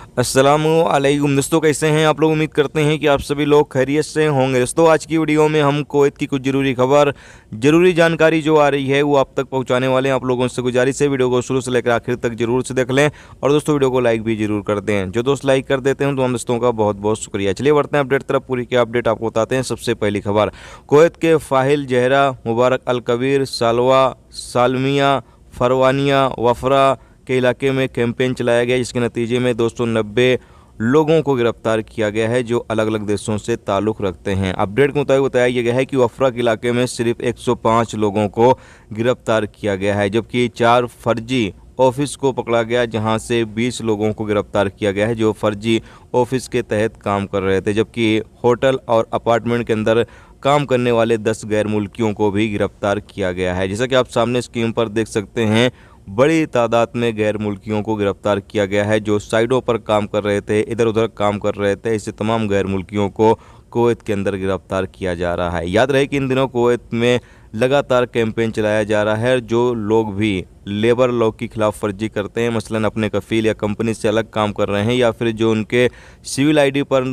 अस्सलामुअलैकुम दोस्तों, कैसे हैं आप लोग। उम्मीद करते हैं कि आप सभी लोग खैरियत से होंगे। दोस्तों आज की वीडियो में हम कुवैत की कुछ ज़रूरी खबर, ज़रूरी जानकारी जो आ रही है वो आप तक पहुंचाने वाले हैं। आप लोगों से गुजारिश है वीडियो को शुरू से लेकर आखिर तक जरूर से देख लें और दोस्तों वीडियो को लाइक भी जरूर कर दें। जो दोस्त लाइक कर देते हैं तो हम दोस्तों का बहुत बहुत शुक्रिया। चलिए बढ़ते हैं अपडेट तरफ। पूरी की अपडेट आपको बताते हैं। सबसे पहली खबर, कुवैत के फाहिल, जहरा, मुबारक अल कबीर, सालवा, सालमिया, फरवानिया, वफरा के इलाके में कैंपेन चलाया गया, जिसके नतीजे में 290 लोगों को गिरफ्तार किया गया है जो अलग अलग देशों से ताल्लुक़ रखते हैं। अपडेट के मुताबिक बताया गया है कि वफरा के इलाके में सिर्फ 105 लोगों को गिरफ्तार किया गया है, जबकि 4 फर्जी ऑफिस को पकड़ा गया, जहां से 20 लोगों को गिरफ्तार किया गया है जो फर्जी ऑफिस के तहत काम कर रहे थे, जबकि होटल और अपार्टमेंट के अंदर काम करने वाले 10 गैर मुल्कियों को भी गिरफ्तार किया गया है। जैसा कि आप सामने स्क्रीन पर देख सकते हैं, बड़ी तादाद में गैर मुल्कियों को गिरफ्तार किया गया है जो साइडों पर काम कर रहे थे, इधर उधर काम कर रहे थे। इससे तमाम गैर मुल्कियों को कुवैत के अंदर गिरफ्तार किया जा रहा है। याद रहे कि इन दिनों कुवैत में लगातार कैंपेन चलाया जा रहा है। जो लोग भी लेबर लॉ की खिलाफ वर्जी करते हैं, मसलन अपने कफील या कंपनी से अलग काम कर रहे हैं, या फिर जो उनके सिविल आईडी पर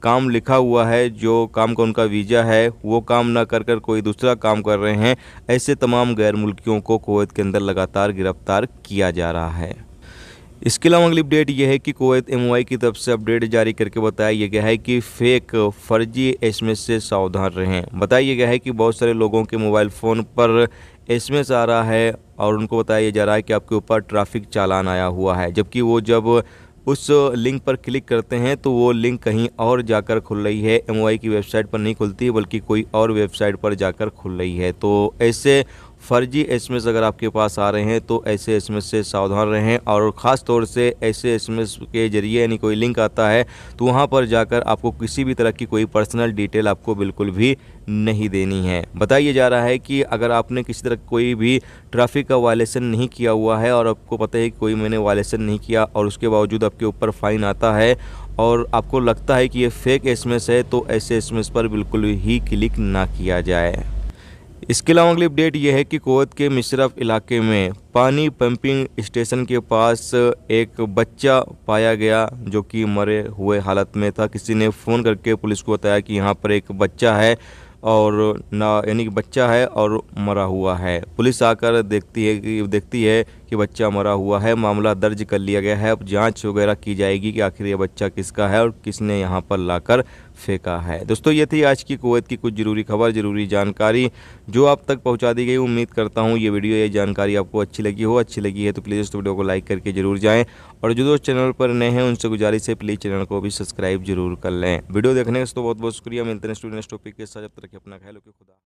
काम लिखा हुआ है, जो काम का उनका वीज़ा है, वो काम ना कर कर कोई दूसरा काम कर रहे हैं, ऐसे तमाम गैर मुल्कियों को कुवैत के अंदर लगातार गिरफ्तार किया जा रहा है। इसके अलावा अगली अपडेट यह है कि कुवैत एमओआई की तरफ से अपडेट जारी करके बताया गया है कि फेक फर्जी एसएमएस से सावधान रहें। बताया गया है कि बहुत सारे लोगों के मोबाइल फ़ोन पर एसएमएस आ रहा है और उनको बताया जा रहा है कि आपके ऊपर ट्रैफिक चालान आया हुआ है, जबकि वो जब उस लिंक पर क्लिक करते हैं तो वो लिंक कहीं और जाकर खुल रही है। एमओआई की वेबसाइट पर नहीं खुलती है बल्कि कोई और वेबसाइट पर जाकर खुल रही है। तो ऐसे फर्जी एसएमएस अगर आपके पास आ रहे हैं तो ऐसे एसएमएस से सावधान रहें, और ख़ास तौर से ऐसे एसएमएस के ज़रिए यानी कोई लिंक आता है तो वहाँ पर जाकर आपको किसी भी तरह की कोई पर्सनल डिटेल आपको बिल्कुल भी नहीं देनी है। बताया जा रहा है कि अगर आपने किसी तरह कोई भी ट्रैफिक का वायलेशन नहीं किया हुआ है और आपको पता है कि कोई मैंने वायलेशन नहीं किया और उसके बावजूद आपके ऊपर फ़ाइन आता है और आपको लगता है कि ये फेक एसएमएस है, तो ऐसे एसएमएस पर बिल्कुल ही क्लिक ना किया जाए। इसके अलावा अगली अपडेट यह है कि कुवैत के मिशरफ इलाके में पानी पंपिंग स्टेशन के पास एक बच्चा पाया गया जो कि मरे हुए हालत में था। किसी ने फ़ोन करके पुलिस को बताया कि यहाँ पर एक बच्चा है और ना यानी कि बच्चा है और मरा हुआ है। पुलिस आकर देखती है कि बच्चा मरा हुआ है। मामला दर्ज कर लिया गया है। अब जांच वगैरह की जाएगी कि आखिर ये बच्चा किसका है और किसने यहाँ पर लाकर फेंका है। दोस्तों ये थी आज की कुवैत की कुछ ज़रूरी खबर, ज़रूरी जानकारी जो आप तक पहुँचा दी गई। उम्मीद करता हूँ ये वीडियो, ये जानकारी आपको अच्छी लगी है तो प्लीज़ इस वीडियो को लाइक करके ज़रूर जाएँ, और जो दोस्त चैनल पर नए हैं उनसे गुजारिश है प्लीज़ चैनल को भी सब्सक्राइब जरूर कर लें। वीडियो देखने का बहुत बहुत शुक्रिया। मिलते हैं स्टूडेंट टॉपिक के साथ। जब तक अपना ख्याल रखिए। खुदा।